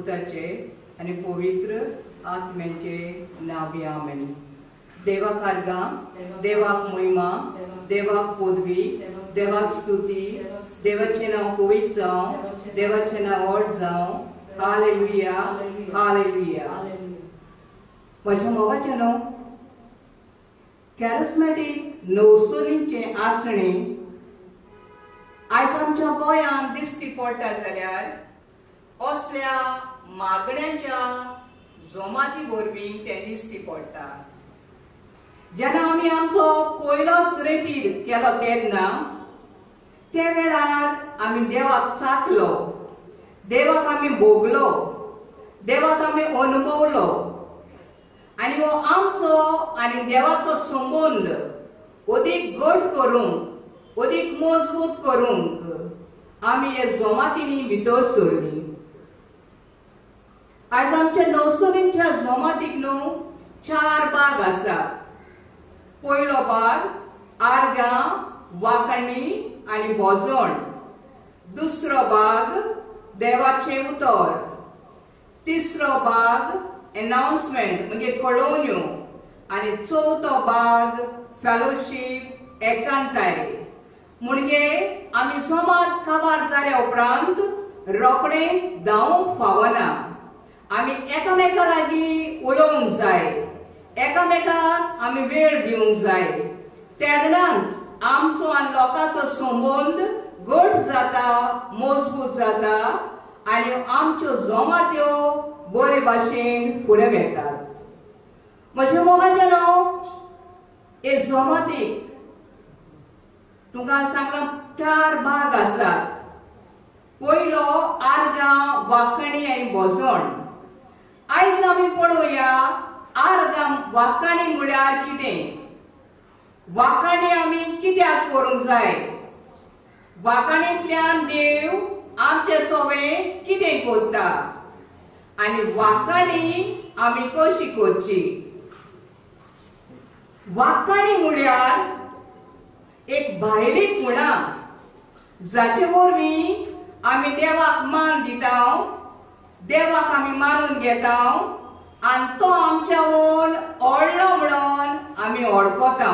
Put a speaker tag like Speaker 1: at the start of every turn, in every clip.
Speaker 1: पुताचे आनी पवित्र आत्म्याचे नावी आमेन. देवाक आर्गां, देवाक महिमा, देवाक पदवी, देवाक स्तुती, देवाचे नाव पवित्र जावं, देवाचे नाव व्हड जावं. Hallelujah, hallelujah. म्हज्या मोगाचे न्हू कॅरिस्मॅटीक नवसोलींचे आसणे आयज आमच्या गोंयांत दिश्टी पडटा जाल्यार असल्या मागण्यांच्या जमाती वरवीं ते दिश्टी पडटा. जेन्ना आमी आमचो पयलोच रेतीर केलो तेन्ना त्या वेळार आमी देवाक चाखलो, देवाक आमी भोगलो, देवाक आमी अनुभवलो आनी हो आमचो आनी देवाचो संबंद अदीक घट करूंक, अदीक मजबूत करूंक आमी हे जमातींनी भितर सरलीं. आयज आमच्या नवसोलींच्या जमातीक न्हू 4 भाग आसात. पयलो भाग आर्गां, वांकणी आनी भोजन. दुसरो भाग देवाचे उतर. तिसरो भाग अनाउन्समेंट म्हणजे कळोवण्यो. आनी चवथो भाग फेलोशीप, एकांताय. म्हणजे आमी समाज काबार जाल्या उपरांत रोखडे धांवूंक फावना. आमी एकामेका लागीं उलोवंक जाय, एकामेकाक आमी वेळ दिवंक जाय. तेन्नाच आमचो आनी लोकांचो संबंद घट जाता, मजबूत जाता आनी आमच्यो जमात्यो बरे भाशेन फुडें वेतात. म्हज्या मोगाचे न्हू हे जमातीक तुमकां सांगलां 4 भाग आसात. पयलो आर्गां, वांकणी आनी भोजन. आयज आमी पळोवया आर्गां वांकणी म्हळ्यार कितें. वांकणी आमी कित्याक करूंक जाय. वांकणींतल्यान देव आमचे सगळें कितें करता आनी वांकणी आमी कशी करची. वांकणी म्हळ्यार एक भायलीक म्हणा जाचे वरवीं आमी देवाक मान दिता, देवाक आमी मानून घेता आनी तो आमच्या ओन व्हडलो म्हणून आमी वळखता.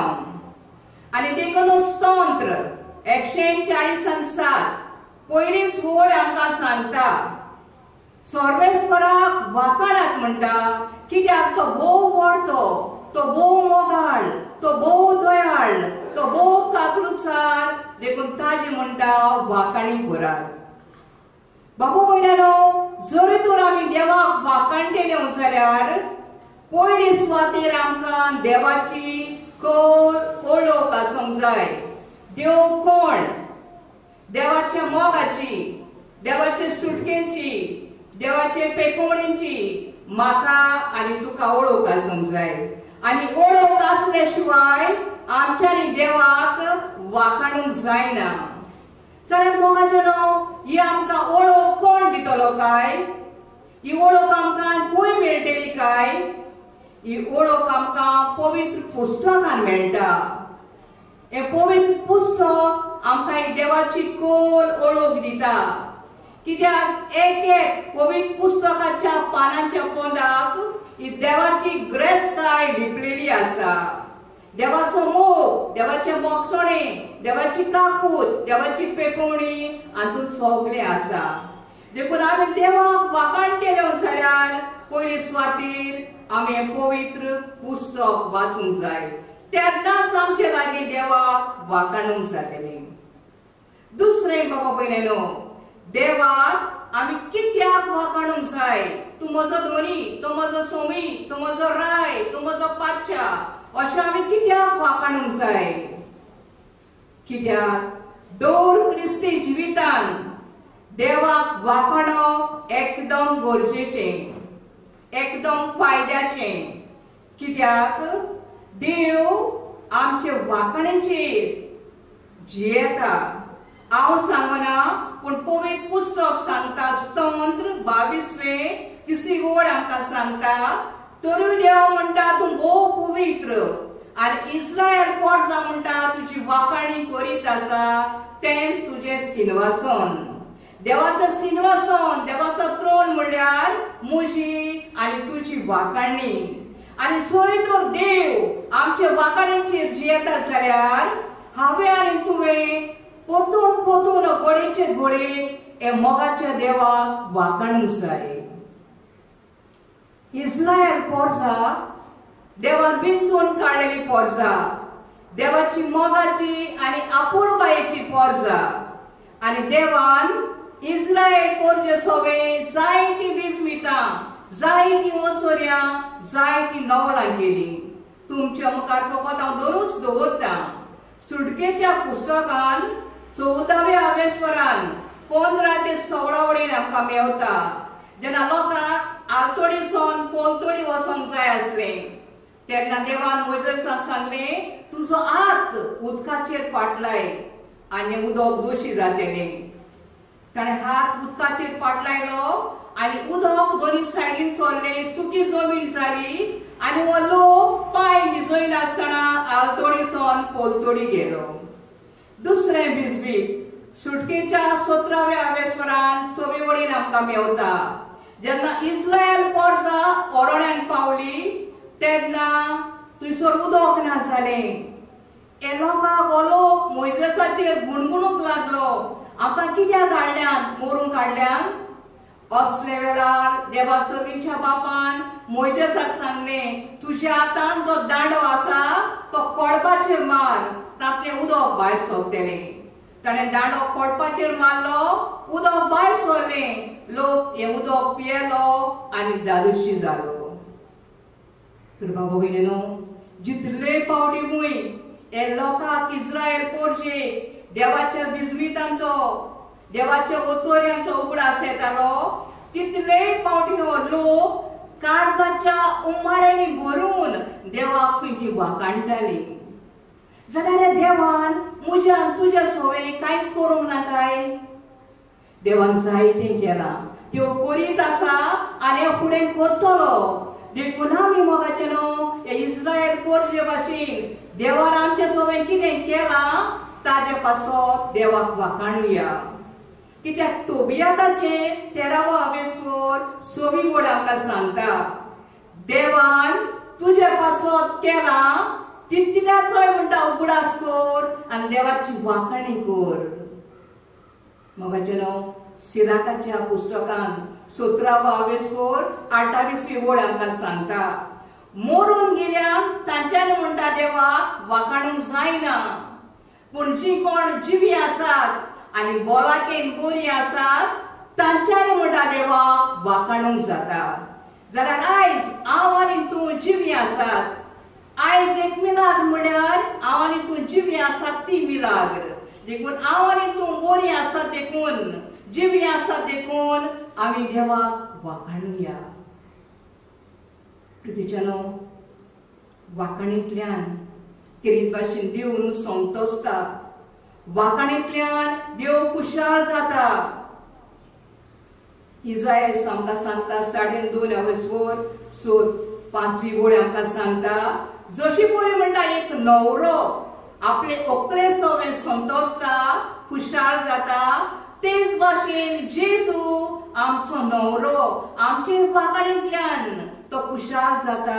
Speaker 1: आनी देखून स्तोत्र 140:7 पयलीच वड आमकां सांगता. सर्वेस्पराक वांकणाक म्हणटा कित्याक तो भोव व्हडतो, तो भोव मोगाळ, तो भोव दयाळ, तो भोव काकूळसार. देखून ताजे म्हणटा वांकणी करात. बाबू भयणानो, जरी तर आमी देवाक वांकणटेल्यो जाल्यार पयली सुवातेर आमकां देवाची कल ओळख आसूंक जाय. देव कोण, देवाच्या मोगाची, देवाचे सुटकेची, देवाचे पेकोवणेची म्हाका आनी तुका ओळख आसूंक जाय. आनी ओळख आसले शिवाय आमच्यांनी देवाक वांकणूंक जायना. जाल्यार मोगाचे न्हू ही आमकां ओळख कोण दितलो काय. ही ओळख आमकां खंय मेळटली काय. ही ओळख आमकां पवित्र पुस्तकान मेळटा. हे पवित्र पुस्तक आमकां ही देवाची कल ओळख दिता. कित्याक एक पवित्र पुस्तकाच्या पानांच्या पोंदाक ही देवाची ग्रेस्ताय लिपलेली आसा. देवाचो मोग, देवाचे मोगसणे, देवाची काकूट, देवाची पेकोवणी हातूंत सगळें आसा. देखून आमी देवाक वांकणटेल्यो जाल्यार पयली सुवातेर आमी हें पवित्र पुस्तक वाचूंक जाय. तेन्नाच आमचे लागीं देवाक वांकणूंक जातलें. दुसरें बाबा भयणानो, देवाक आमी कित्याक वांकणूंक जाय. तूं म्हजो धनी, तो म्हजो सोमी, तो म्हजो राय, तो म्हजो पाच्या अशें आमी कित्याक वांकणूंक जाय. कित्याक दर क्रिस्ती जिवितान देवाक वांकणप एकदम गरजेचें, एकदम फायद्याचें. कित्याक देव आमचे वांकणेचेर जियेता. हांव सांगना पूण पवित्र पुस्तक सांगता. स्तोत्र 22 वड आमकां सांगता. तरी देव म्हणटा तूं भोव पवित्र आनी इस्रायल पोरसां म्हणटा तुजी वांकणी करीत आसा तेंच तुजें सिंहासन. देवाचो सिंहासन, देवाचो त्रोन म्हणल्यार म्हजी आनी तुजी वाखाणणी. आनी सोय तर देव आमच्या वाखाणीचेर जियेता जाल्यार हांवें आनी तुवें पोतून पोतून घोडेचे घोडे हे मोगाच्या देवाक वाखाणूंक जाय. इस्रायल पोरसां देवान बिंचून काडलेली पोरसां, देवाची मोगाची आनी आपुरबायेची पोरसां. आनी देवान इस्रायल पोरजे सोवे जायती बिस्मितां, जायती ओचोऱ्यां, जायती नवलां केली. तुमच्या मुखार फकत हांव दोनूच दवरतां. सुटकेच्या पुस्तकान 14व्या आवेस्वरान 15 ते 16 वडील आमकां मेवता. जेन्ना लोकांक आलतोडीसून पोलतोडी वचोंक जाय आसलें तेन्ना देवान मोइसेसाक सांगलें, तुजो हात उदकाचेर पाटलाय आनी उदक दोशी जातलें. ताणें हात उदकाचेर पाटलायलो आनी उदक दोनी सायडीन सरलें, सुकी जमीन जाली आनी हो लोक पांय भिजोय नासतना आलतोडीसून पोलतोडी गेलो. दुसरें बिजबीत सुटकेच्या 17व्या आवेस्वरान 6 वडील आमकां मेवता. जेन्ना इस्रायल पोरसां ओरोड्यान पावली तेन्ना थंयसर उदक ना जालें. हे लोकांक हो लोक मोइसेसाचेर गुणगुणूंक लागलो, आमकां कित्याक हाडल्यान, मरूंक हाडल्यान. असले वेळार देवास्तोरीच्या बापान मोइसेसाक सांगलें, तुज्या हातान जो दांडो आसा तो कोडपाचेर मार, तांतलें उदक भायर सरतलें. ताणें दांडो कोडपाचेर मारलो, उदक भायर सरलें. लोक हे उदक पियेलो आनी दादोशी जालो. तर बाबा भयणीनो, जितले फावटी मुय हे लोकांक इस्रायल पोरजे देवाच्या बिजवितांचो, देवाच्या ओचोऱ्यांचो उगडास येतालो, तितले फावटी हो लोक काळजाच्या उमाड्यांनी भरून देवाक खंय वाखाणटाली. जाल्यार देवान म्हज्या आनी तुज्या सोवे कांयच करूंक ना काय? देवान जायतें केलां, त्यो करीत आसा आनी फुडें करतलो. देखून आमी मोगाचे न्हू हे इस्रायल पोरजे भाशेन देवान आमचे सोवे कितें केलां ताजे पासत देवाक वाखाणुया. कित्याक तोबियाताचे 13वो आवेस्वर 6 वड आमकां सांगता, देवान तुजे पासत केलां तितल्याचोय म्हणटा उगडास कर आनी देवाची वाखाणी कर. मोगाचे न्हू सिराकाच्या पुस्तकान 17वो आवेस्वर 28वी वड आमकां सांगता, मरून गेल्यान तांच्यानी म्हणटा देवाक वाखाणूंक जायना, पूण जी कोण जिवी आसात आनी बोलाकेन बरी आसात तांच्यानी म्हणटा देवाक वाखाणूंक जाता. जाल्यार आयज हांव आनी तूं जिवी आसात. आयज एक मिलाद म्हळ्यार हांव आनी तूं जिवी आसात ती मिलाद. देखून हांव आनी तूं बरी आसात देखून, जिवी आसात देखून आमी देवाक वाखाणुया. तुजेनो वाखाणींतल्यान किरीत भाशेन देव न्हू संतोसता, वाखाणींतल्यान देव खुशाल जाता. इस्रायल आमकां सांगता 2.5 आवेस्वर 5वी वड आमकां सांगता, जशी पळय म्हणटा एक न्हवरो आपले व्हंकले सोबे संतोसता, खुशाल जाता, तेच भाशेन जेजू आमचो न्हवरो आमचे वाखाणींतल्यान तो खुशाल जाता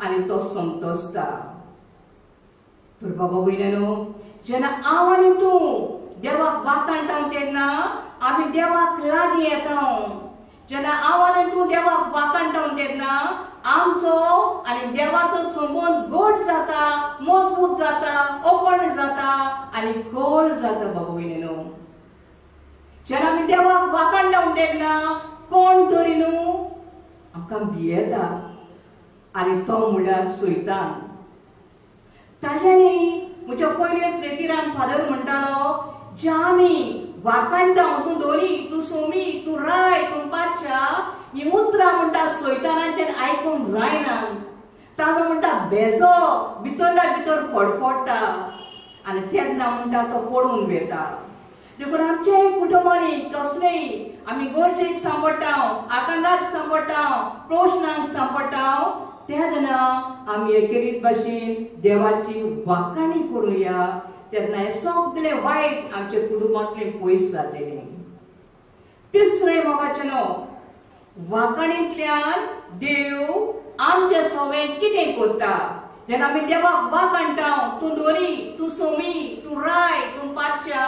Speaker 1: आनी तो संतोसता. तर बाबा भयणीनो, जेन्ना हांव आनी तूं देवाक वाखाणटा तेन्ना आमी देवाक लागीं येता. जेन्ना हांव आनी तूं देवाक वाखाणटा तेन्ना आमचो आनी देवाचो संबंद घट जाता, मजबूत जाता, ओपण जाता आनी खोल जाता. बाबा भयणीनो, जेन्ना आमी देवाक वाखाणटा तेन्ना कोण तरी न्हू आमकां भियेता आनी तो म्हणल्यार सैतान. ताज्यानी म्हज्या पयलेच रेतीरान फादर म्हणटालो, जे आमी वाखाणटा तूं दोरी, तूं सोमी, तूं राय, तूं पाच्या, ही उतरां म्हणटा सैतानाचें आयकूंक जायना. ताजो म्हणटा बेजो भितरल्या भितर फडफडटा आनी तेन्ना म्हणटा तो पडून वेता. देखून आमच्याय कुटुंबांनी कसलेय आमी गरजेक सांपडटा, आकांताक सांपडटा, प्रश्नांक सांपडटा, तेन्ना आमी एकेरीत भाशेन देवाची वाखाणी करुया. तेन्ना हे सगळे वायट आमचे कुटुंबांतले पयस जातलें. तिसरे मोगाचेनो वाकाणींतल्यान देव आमचे सवे कितें करता जेन्ना आमी देवाक वाकाणटा तूं दोरी तूं सोमी तूं राय तूं पाच्या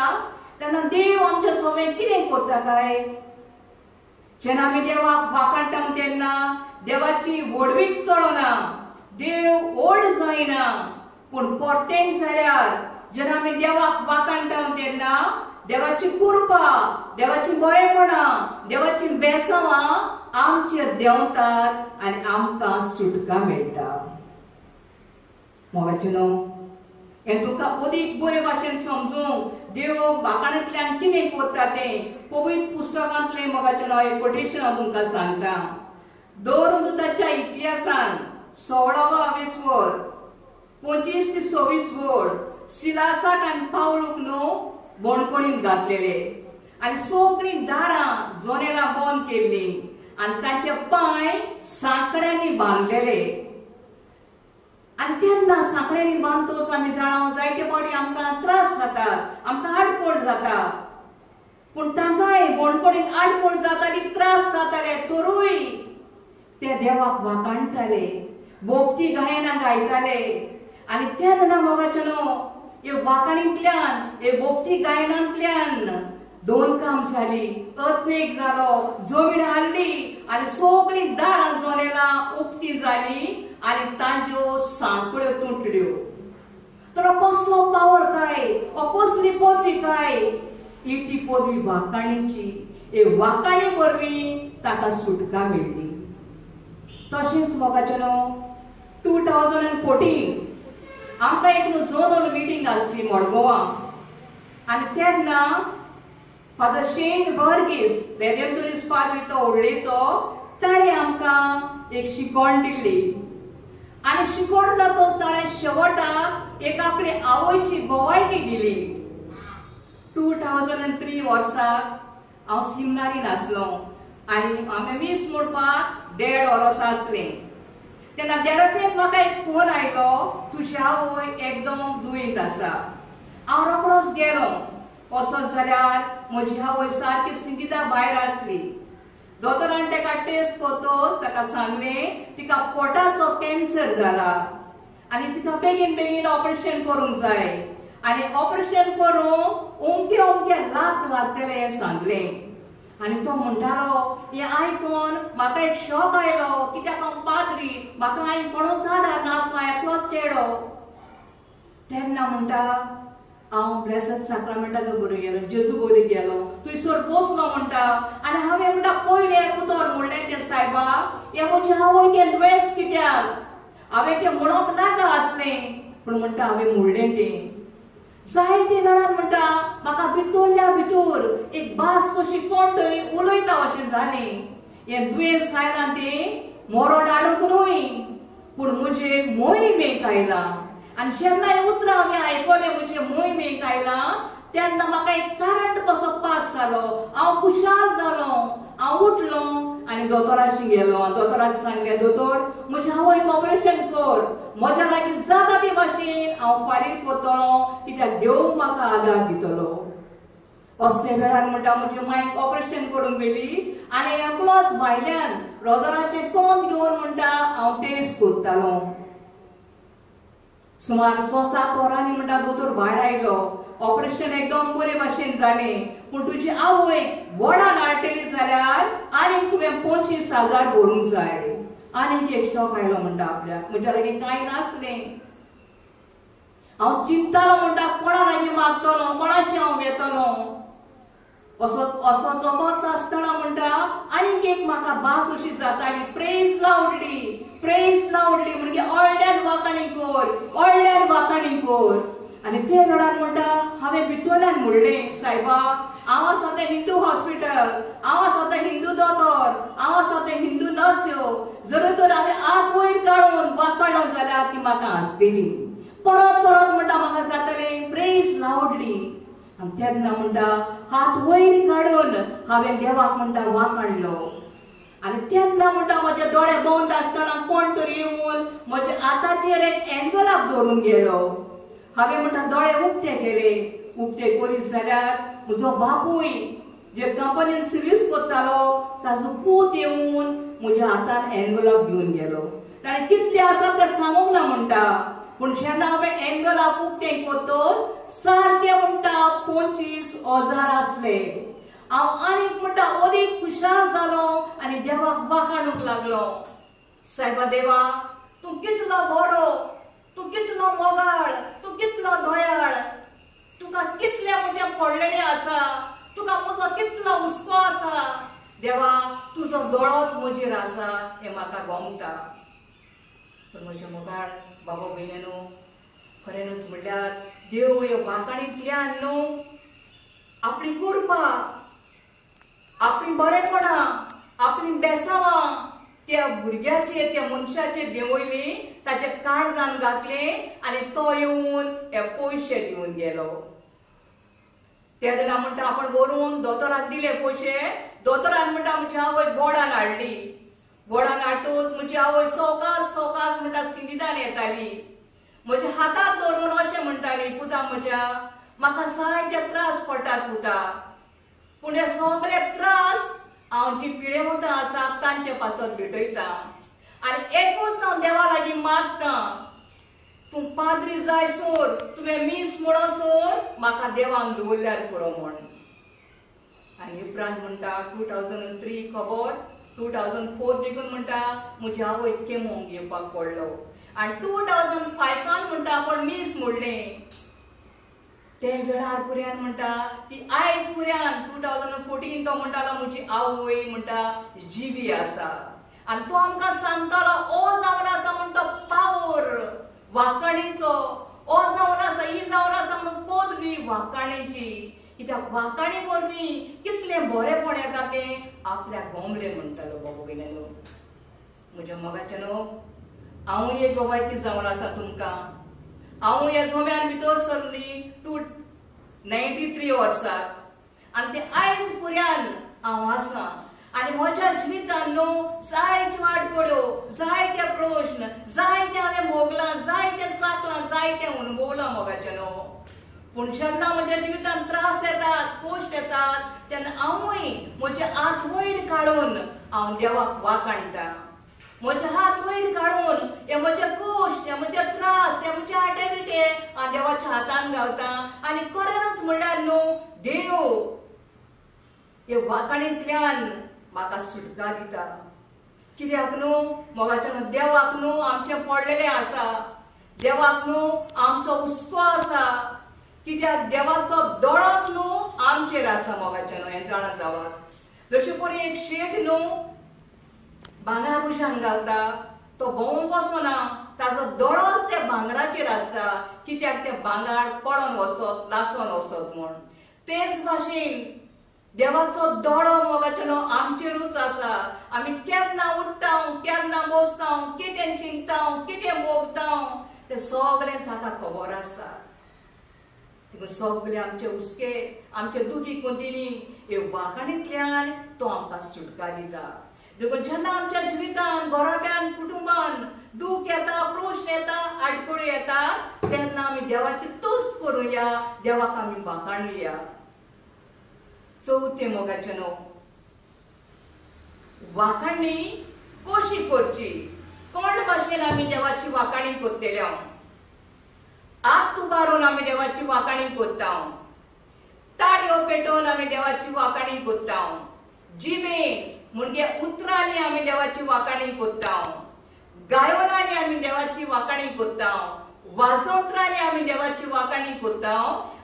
Speaker 1: तेन्ना देव आमचे सवे कितें करता काय जेन्ना आमी देवाक वाकाणटा तेन्ना देवाची व्हडवीक चडना देव ओल्ड जायना पूण परतेन जाल्यार जेन्ना आमी देवाक वाकाणटा तेन्ना देवाची कृपा देवाची बरेपणां देवाची बेसांवां आमचेर देंवतात आनी आमकां सुटका मेळटा मोगाचेनो हें तुमकां अदीक बरे भाशेन समजूंक देव वाकाणींतल्यान कितें करता तें पवित्र पुस्तकांतलें मोगाचेनो एक कोटेशन हांव तुमकां सांगता दोरदूताच्या इतिहासान 16वा विस्वर 25 ते 26 वड सिलासाक आनी पावलूक न्हू बोणकोणींत घातलेले आनी सगळीं दारां जनेलां बंद केल्लीं आनी तांचे पांय सांकड्यांनी बांदलेले आनी तेन्ना सांकड्यांनी बांदतोच आमी जाणां जायते फावटी आमकां त्रास जातात आमकां आडकोळ जाता पूण तांकांय बोणकोणीक आडकोळ जाताली त्रास जाताले तरूय ते देवाक वाकाणटाले भोगती गायनां गायताले आनी तेन्ना मोगाचेनो हे वाकाणींतल्यान हे भोगती गायनांतल्यान दोन काम जाली अर्थक्वेक जालो जमीन हाल्ली आनी सगळीं दारां जनेलां उक्ती जाली आनी तांच्यो सांकळ्यो तुटल्यो तर कसलो पावर काय कसली पदवी काय ही ती पदवी वाकाणीची हे वाकाणी वरवीं ताका सुटका मेळ्ळी तशेंच मोगाचेनो 2014 आमकां एक झोनल मिटींग आसली मडगांवां आनी तेन्ना फादर शेन वर्गीस रेडेम्टोरिस्ट फादर तो व्हडलेचो ताणें आमकां एक शिकवण दिल्ली आनी शिकवण जातच ताणें शेवटाक एक आपली आवयची गोवायकी दिली 2003 वर्साक हांव सिमनारीन आसलो आनी आमी मीस म्हणपाक 1.5 वर्स आसलें तेन्ना देराफेक म्हाका एक फोन आयलो तुजी आवय एकदम दुयेंत आसा हांव रोखडोच गेलो वचत जाल्यार म्हजी आवय सारकी सिंगिता भायर आसली दोतोरान ताका टेस्ट करतोच ताका सांगलें तिका पोटाचो कॅन्सर जाला आनी तिका बेगीन बेगीन ऑपरेशन करूंक जाय आनी ऑपरेशन करूंक अमके लाख लागतले हें सांगलें आनी तो म्हणटालो हें आयकून म्हाका एक शॉक आयलो कित्याक हांव पाद्री म्हाका आनी कोणूच आदार नासलो एकलोच चेडो तेन्ना म्हणटा हांव ब्लेसड साक्रामेंटाक बरो गेलो जेजू बरी गेलो थंयसर बसलो म्हणटा आनी हांवें म्हणटा पयलें उतर म्हणलें तें सायबा हें म्हजे आवयचें दुयेंस कित्याक हांवें तें म्हणोंक नाका आसलें पूण म्हणटा हांवें म्हणलें तें जायते वेळार म्हणटा म्हाका भितरल्या भितर एक भास कशी कोण तरी उलयता अशें जालें हें दुयेंस आयलां तें मरण हाडूंक न्हय पूण म्हजे मोहिमेक आयलां आनी जेन्ना हें उतरां हांवें आयकलें म्हजे मोहिमेक आयलां तेन्ना म्हाका एक करंट कसो पास जालो हांव खुशाल जालो हांव उठलो आनी दोतोराशी गेलो आनी दोतोराक सांगलें दोतोर म्हज्या आवयक ऑपरेशन कर म्हज्या लागीं जाता ते भाशेन हांव फारीक करतलो कित्याक देव म्हाका आदार दितलो असले वेळार म्हणटा म्हजे मांयक ऑपरेशन करूंक गेली आनी एकलोच भायल्यान रोजराचें कोंत घेवन म्हणटा हांव टेस्ट करतालो सुमार 6-7 वरांनी म्हणटा दोतोर भायर आयलो ऑपरेशन एकदम बरे भाशेन जालें पूण तुजी आवय वडान हाडटली जाल्यार आनीक तुवें 25,000 भरूंक जाय आनीक एक शॉक आयलो म्हणटा आपल्याक म्हज्या लागीं कांय नासलें हांव चिंततालो म्हणटा कोणा लागीं मागतलो कोणाशी हांव येतलो असो जगत आसतना म्हणटा आनीक एक म्हाका भास अशी जाताली प्रेज लावडली म्हणजे व्हडल्यान वाकाणी कर आनी ते वेळार म्हणटा हांवें भितरल्यान म्हणलें सायबा हांव आसा तें हिंदू हॉस्पिटल हांव आसा तें हिंदू दोतोर हांव आसा तें हिंदू नर्स्यो जर तर हांवें आग वयर काडून वाकाणलो जाल्यार ती म्हाका हांसतली परत म्हणटा म्हाका जातलें प्रेज लावडली आनी तेन्ना म्हणटा हात वयर काडून हांवें देवाक म्हणटा वाकाणलो आनी तेन्ना म्हणटा म्हजे दोळे बंद आसतना कोण तरी येवन म्हजे हाताचेर एक एनवेलप धरून गेलो हांवें म्हणटा दोळे उक्ते केले उक्ते करीत जाल्यार म्हजो बापूय जे कंपनीन सर्विस करतालो ताजो पूत येवन म्हज्या हातान एनवलप घेवन गेलो. ताणें कितले आसा ते सांगूंक ना म्हणटा, पूण जेन्ना हांवें एनवलप उक्तें कोत्तोच सारकें म्हणटा 25,000 आसले. हांव आनीक म्हणटा अदीक खुशाल जालो आनी देवाक वाखाणूंक लागलो. सायबा देवा, तूं कितलो बरो, तूं कितलो मोगाळ, तूं कितलो दयाळ, तुका कितले म्हजे पडलेले आसा, तुका म्हजो कितलो हुस्को आसा. देवा, तुजो दोळोच म्हजेर आसा हें म्हाका गोमता. पण म्हजे मोगाळ बाबा भयणीनो, खरेंच म्हणल्यार देव हे वाकाणींतल्यान न्हू आपली कृपा, आपली बरेपणां, आपली बेसांवां त्या भुरग्याचेर, त्या मनशाचेर देंवयली, ताचे काळजान घातले आनी तो येवन हे पयशे दिवन गेलो. त्या दिना म्हणटा आपण व्हरून दोतोराक दिले पयशे. दोतोरान म्हणटा म्हजी आवय बोडान हाडली. बोडान हाडूच म्हजी आवय सवकास सवकास म्हणटा सिंधिदान येताली. म्हज्या हाताक धरून अशें म्हणटाली, पुता म्हज्या म्हाका जायते त्रास पडटात पुता, पूण हे सगळे त्रास हांव जी पिडेवतां आसा तांचे पासत भेटयता. आनी एकूच हांव देवा लागीं मागता, तूं पाद्री जायसोर, तुवें मीस म्हणसोर म्हाका देवान दवरल्यार पुरो म्हण. आनी उपरांत म्हणटा 2003 खबर, 2004 देखून म्हणटा म्हजी आवय केमोंक येवपाक पडलो. आनी 2005 म्हणटा आपण मीस मोडलें. ते वेळार पुऱ्यान म्हणटा ती आयज पुऱ्यान 2014 तो म्हणटालो म्हजी आवय म्हणटा जिवी आसा. आनी तो आमकां सांगतालो ओ जावन आसा म्हणटा पावर वाकाणीचो, ओ जावन आसा, ही जावन आसा म्हणून पदवी वाकाणीची. कित्याक वाकाणी वरवीं कितलें बरेपण येता तें आपल्या गोमले म्हणटालो बाबा भयणीनो. म्हज्या मोगाचें न्हू, हांव एक गोवायकी जावन आसा तुमकां. हांव ह्या झोम्यान भितर सरली 93 वर्साक आनी ते आयज पुऱ्यान हांव आसा. आनी म्हज्या जिवितान न्हू जायत्यो आडखड्यो, जायते प्रश्न, जायते हांवें मोगलां, जायते चाकलां, जायते अणभवलां मोगाचें न्हू. पूण जेन्ना म्हज्या जिवितान त्रास येतात, कश्ट येतात, तेन्ना हांवूय म्हजे हात वयर काडून हांव देवाक वाकाणटा. म्हजे हात वयर काडून हे म्हजे कश्ट, हे म्हजे त्रास, ते म्हजे आटे बिटे हांव देवाच्या हातान घालता. आनी खरेंच म्हणल्यार न्हू देव हे वाकाणींतल्यान म्हाका सुटका दिता. कित्याक न्हू मोगाचें न्हू, देवाक न्हू आमचे पडलेले आसा, देवाक न्हू आमचो हुस्को आसा. कित्याक देवाचो दोळोच न्हू आमचेर आसा मोगाचें न्हू. हें जाणा जावं जशें पळय एक शेत न्हू भांगर उशान घालता, तो भोंवूंक वचना, ताजो दोळोच त्या भांगराचेर आसता. कित्याक ते भांगर पडोन वचत, लासोन वचत म्हूण. तेच भाशेन देवाचो दोळो मोगाचें न्हू आमचेरूच आसा. आमी केन्ना उठ्ठा, केन्ना बसता, कितें चिंतता, कितें भोगता, तें सगळें ताका खबर आसा. सगळे आमचे हुस्के, आमचे दुखी कोंतिनी हे वाकाणींतल्यान तो आमकां सुटका दिता. देखून जेन्ना आमच्या जिवितान, घराब्यान, कुटुंबान दूख येता, प्रश्न येता, आडखळ्यो येता, तेन्ना आमी देवाची तुस्त करुया, देवाक आमी वाकाणुया. चवथें मोगाचें न्हू, वाकाणणी कशी करची, कोण भाशेन आमी देवाची वाकाणी करतले. आत उबारून आमी देवाची वाकाणी करता, ताळयो पेटोवन आमी देवाची वाकाणी करता, जिवेन म्हणजे उतरांनी आमी देवाची वाकाणी करता, गायनांनी आमी देवाची वाकाणी करता, वाजोत्रांनी आमी देवाची वाकाणी करता.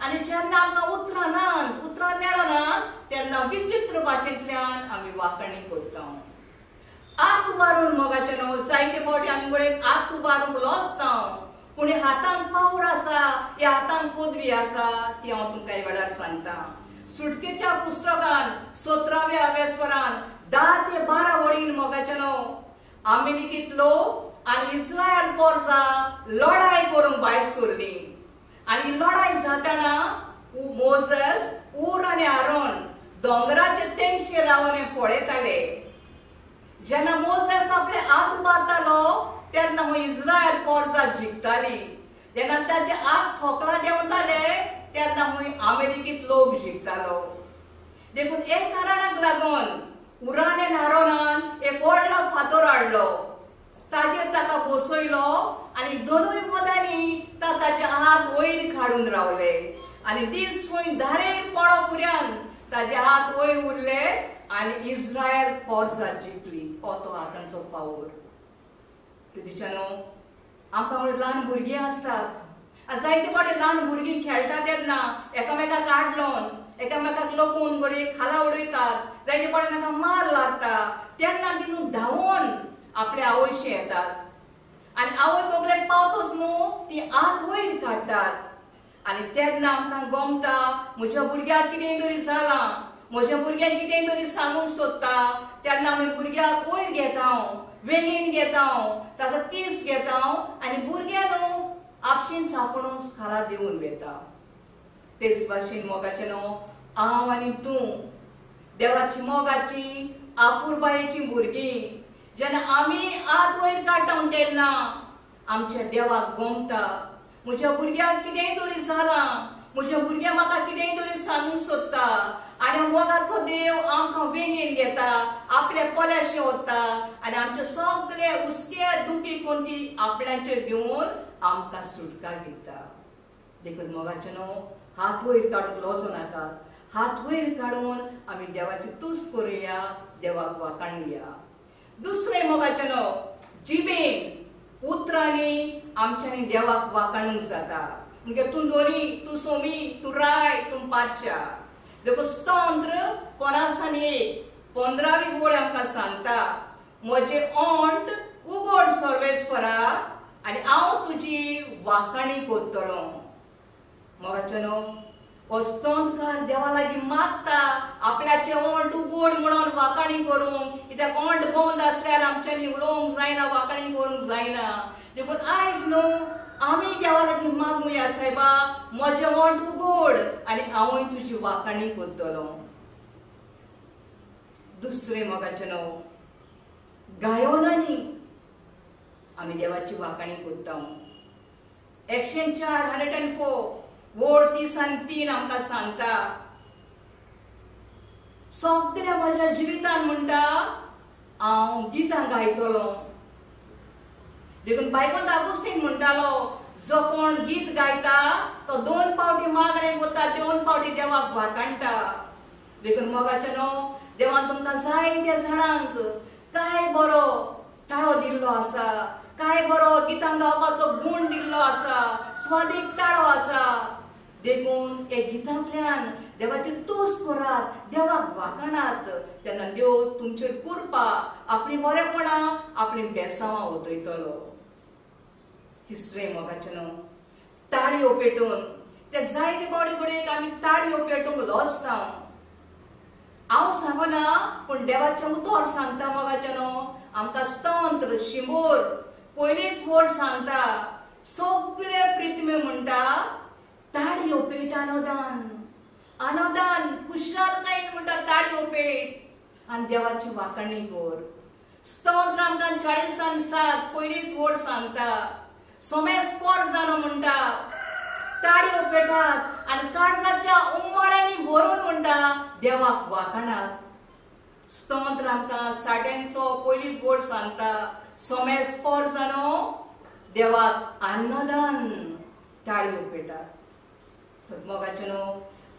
Speaker 1: आनी जेन्ना आमकां उतरां मेळना तेन्ना विचित्र भाशेंतल्यान आमी वाकाणी करता. आत उबारून मोगाचें न्हू, जायते फावटी आमी कडेन आत उबारूंक लोसता, पूण हातान पावर आसा, ह्या हातान पदवी आसा, ती हांव तुमकां ह्या वेळार सांगता. सुटकेच्या पुस्तकान 17व्या वेस्परान 10 ते 12 वळीन मोगाचें न्हू अमेरिकेंत लोक आनी इस्रायल पोरसा लढाई करूंक भायर सरली. आनी लढाई जाताना मोसेस, ऊर आनी आरोन दोंगराचे तेंगशेर रावन हे पळयताले. जेन्ना मोसेस आपले हात उबारतालो तेन्ना इस्रायल पोरसा जिखताली. जेन्ना ताचे हात सोकला देंवताले तेन्ना अमेरिकेंत लोक जिखतालो. देखून एक कारणाक लागून उरान हारोनान एक व्हडलो फातर हाडलो, ताजेर ताका बसयलो आनी दोनूय मोदांनी ताचे हात वयर काडून रावले आनी दीस खूंय धारेर पडो पर्यंत ताजे हात वयर उरले आनी इस्रायल फौज जिखली. हो तो हातांचो पावर. तुझ्यानो आमकां ल्हान भुरगीं आसतात आनी जायते फावटी ल्हान भुरगीं खेळटा तेन्ना एकामेकाक आडलोन एकामेकाक लोकून घडये खाला उडयतात, जायते फावटी तांकां मार लागता. तेन्ना तितून धांवून आपल्या आवयशी येतात आनी आवय बोगलेक पावतोच न्हू ती हात वयर काडटात आनी तेन्ना आमकां गमता म्हज्या भुरग्याक कितें तरी जालां, म्हज्या भुरग्याक कितें तरी सांगूंक सोदता. तेन्ना आमी भुरग्याक वयर घेता, वेंगेन घेता, ताचो केस घेता आनी भुरग्यां न्हू आपशीन चापून खाला दिवन वेता. तेच भाशेन मोगाचें न्हू हांव आनी तूं देवाची मोगाची आपुरबायेची भुरगीं जेन्ना आमी हात वयर काडटा तेन्ना आमच्या देवाक गमता. म्हज्या भुरग्याक कितेंय तरी जालां, म्हज्या भुरग्याक म्हाका कितेंय तरी सांगूंक सोदता आनी मोगाचो देव आमकां वेंगेन घेता, आपल्या कोल्याशी व्हरता आनी आमचे सगळे हुस्के दुखी कोंती आपल्याचेर घेवन आमकां सुटका दिता. देखून मोगाचें न्हू हात वयर काडूंक लोजो नाका. हात वयर काडून आमी देवाची तुस्त करुया, देवाक वाखाणुया. दुसरें मोगाचें न्हू जिबेन उतरांनी आमच्यांनी देवाक वाखाणूंक जाता. म्हणजे तूं दोनी, तूं सोमी, तूं राय, तूं पाच्या. देखून स्तोत्र 15वी ओळ आमकां सांगता, म्हजे ओंठ उगड सर्वेस्परा आनी हांव तुजी वाखाणी करतलो. मोगाचें न्हू हो स्तोत्रकार देवा लागीं मागता आपल्याचे ओंठ उगड म्हणून वाखाणी करूंक. कित्याक ओंठ बंद आसल्यार आमच्यांनी उलोवंक जायना, वाखाणी करूंक जायना. देखून आयज न्हू आमी देवा लागीं मागुया, सायबा म्हजें ओंठ उगड आनी हांवूय तुजी वाखाणी करतलो. दुसरें मोगाचें न्हू गायोनांनी आमी देवाची वाखाणी करता. 104 वोड 30 आनी 3 आमकां सांगता, सगळ्या म्हज्या जिवितान म्हणटा हांव गितां गायतलो. देखून बायबल आगोस्तीन म्हणटालो जो कोण गीत गायता तो 2 पावटी मागणें करता, 2 पावटी देवाक वाखाणटा. देखून मोगाचें न्हू देवान तुमकां जायत्या जाणांक काय बरो ताळो दिल्लो आसा, काय बरो गितां गावपाचो गूण दिल्लो आसा, स्वादीक ताळो आसा. देखून हे गितांतल्यान देवाची तुस्त करात, देवाक वाखाणात. तेन्ना देव तुमचेर कृपा, आपली बरेपणां, आपली बेसांवां ओतयतलो. तिसरें मोगाचें न्हू ताळयो पेटोवन ते जायते फावटी कडेन आमी ताळयो पेटोवंक लोजता. हांव सांगना पूण देवाचें उतर सांगता. मोगाचें न्हू आमकां स्तोत्र शिंबोर पयलींच वड सांगता, सगळे प्रितमे म्हणटा ताळयो पेट अनुदान, अनुदान कुशलकायेन म्हणटा ताळयो पेट आनी देवाची वाखाणी कर. स्तोत्र आमकां 40:7 पयलींच वड सांगता, सोमेस पोर जालो म्हणटा ताळयो पेटात आनी काळजाच्या उमाळ्यांनी भरून म्हणटा देवाक वाखाणात. स्तोत्र आमकां 60 पयलींच वड सांगता, सोमेस पोर जालो देवाक अन्नदान, ताळयो पेटात. मोगाचें न्हू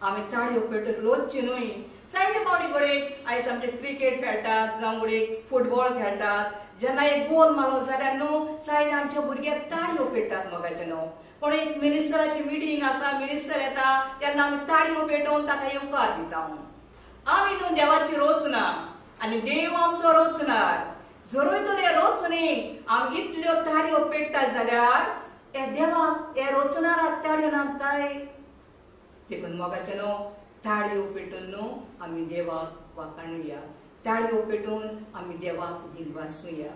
Speaker 1: आमी ताळयो पेटत रोजची न्हय. जायते फावटी कडेन आयज आमचे क्रिकेट खेळटात जावं कडेन फुटबॉल खेळटात. जेन्ना एक गोल मारलो जाल्यार न्हू जायते आमचे भुरगे ताळयो पेटतात. मोगाचें न्हू कोण एक मिनिस्टराची मिटींग आसा, मिनिस्टर येता तेन्ना आमी ताळयो पेटोवन ताका येवकार दिता. आमी न्हू देवाची रोचना आनी देव आमचो रोचणार. जरूय तरी रोचणी आमी इतल्यो ताळयो पेटतात जाल्यार हे देवाक, हे रोचणाराक ताळयो नात काय? देखून मोगाचें न्हू ताळयो पेटोवन न्हू आमी देवाक वाखाणुया, ताळयो पेटोवन आमी देवाक दिनवासूया.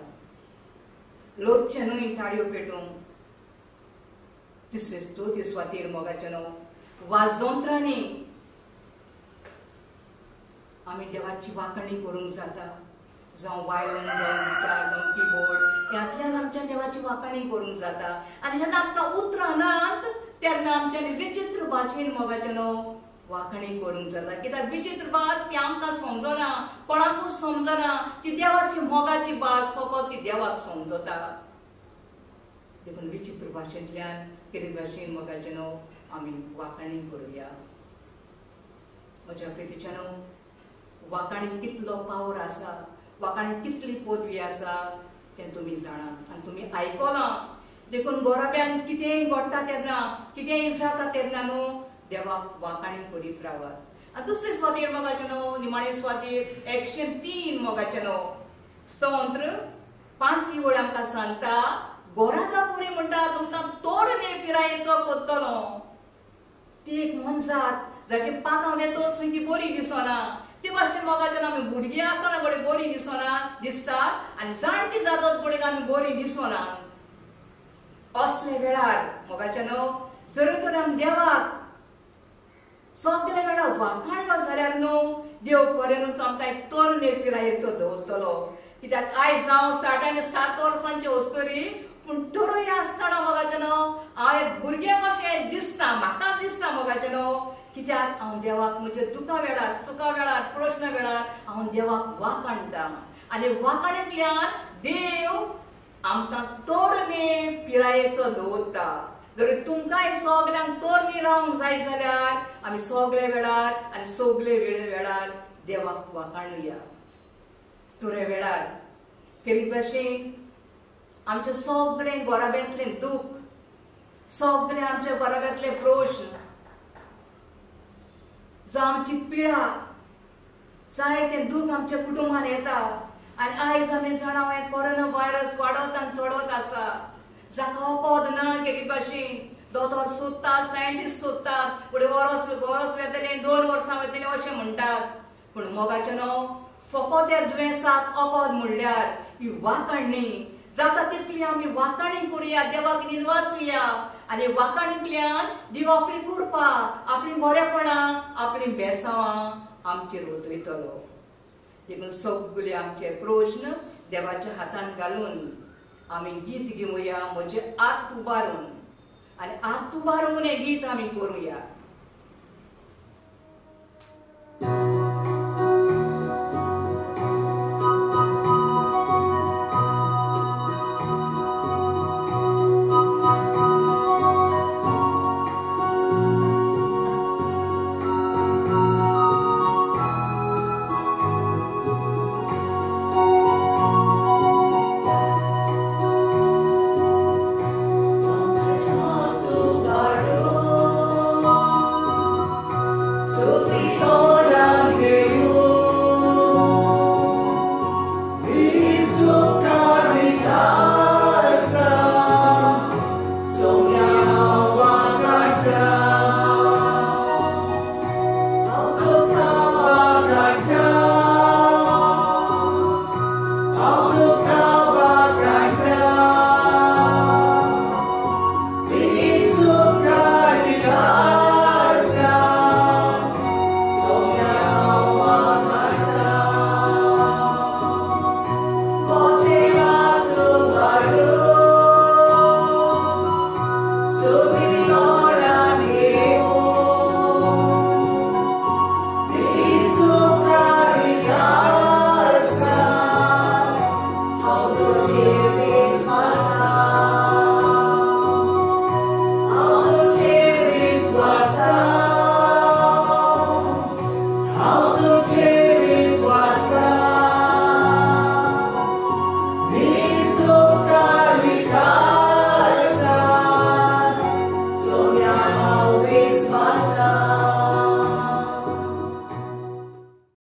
Speaker 1: लोकचें न्हय ताळयो पेटोवंक. तिसरे सुवातेर मोगाचें न्हू वाजोंत्रांनी आमी देवाची वाखाणी करूंक जाता. जावं वायलीन जावं गिटार जावं कीबोर्ड ह्यातल्यान आमच्या देवाची वाखाणी करूंक जाता. आनी जेन्ना आमकां उतरां नात तेन्ना आमच्यांनी विचित्र भाशेन मोगाचें न्हू वाखणी करूंक जाता कित्याक विचित्र भास ती आमकां समजना कोणाकूच समजना ती देवाची मोगाची भास फकत ती देवाक समजता देखून विचित्र भाशेंतल्यान कितें भाशेन मोगाचें न्हू आमी वाखणी करुया म्हज्या प्रितीच्या न्हू वाखणी कितलो पावर आसा वाखणी कितली पदवी आसा तें तुमी जाणात आनी तुमी आयकलां देखून गोराब्यान कितेंय घडटा तेन्ना कितेंय जाता तेन्ना न्हू देवाक वाखणी करीत रावात आनी दुसरे स्वातेर मोगाचें न्हू निमाणे स्वातेर 103 मोगाचें न्हू स्तोत्र 5वी वळ आमकां सांगता गोरादापुरी म्हणटा तुमकां तोरणे पिरायेचो कोत्तलो ती एक मनजात जाची पातां वेतो थंय ती बरी दिसना ते भाशेन मोगाचें आमी भुरगीं आसतना घडये बरी दिसना दिसता आनी जाणटी जातात घडये आमी बरी दिसना असले वेळार मोगाचें न्हू जर तर आमी देवाक सगळे वेळार वाखाणलो जाल्यार न्हू देव खरेंच आमकां एक तोरणे पिरायेचो दवरतलो कित्याक आयज हांव 60 आनी 7 वर्सांचें वस्तरी पूण तरुणी आसतना मोगाचें न्हू हांव एक भुरगें कशें दिसता म्हाका दिसता मोगाचें न्हू कित्याक हांव देवाक म्हज्या दुखा वेळार सुखा वेळार प्रश्न वेळार हांव देवाक वाखाणटा आनी वाखाणींतल्यान देव आमकां तोरणे पिरायेचो दवरता जर तुमकांय सगल्यांक तोरणी रावंक जाय जाल्यार आमी सगळे वेळार आनी सगळे वेळार देवाक वाखाणुया तुरे वेळार केरी भाशेन आमचे सगळे गोराब्यांतलें दूख सगळे आमचे गोराब्यांतले प्रश्न जावं आमची पिडा जायतें दूख आमच्या कुटुंबान येता आनी आयज आमी जाणा हें कोरोना व्हायरस वाडत आनी चडत आसा जाका ओपोद ना केरी भाशेन दोतोर सोदतात सायंटिस्ट सोदतात फुडें वर्स वेतले 2 वर्सां वेतले अशें म्हणटात पूण मोगाचें न्हू फकत त्या दुयेंसाक ओपोद म्हणल्यार ही वाखाणणी जाता तितली आमी वाखाणी करुया देवाक निवासुया आनी वाखाणींतल्यान देव आपली कृपा आपली बरेपणां आपली बेसांवां आमचेर ओतयतलो देखून सगळे आमचे प्रश्न देवाच्या हातान घालून आमी गीत घेवया म्हजे आत उबारून आनी आत उबारून हें गीत आमी करुया
Speaker 2: How to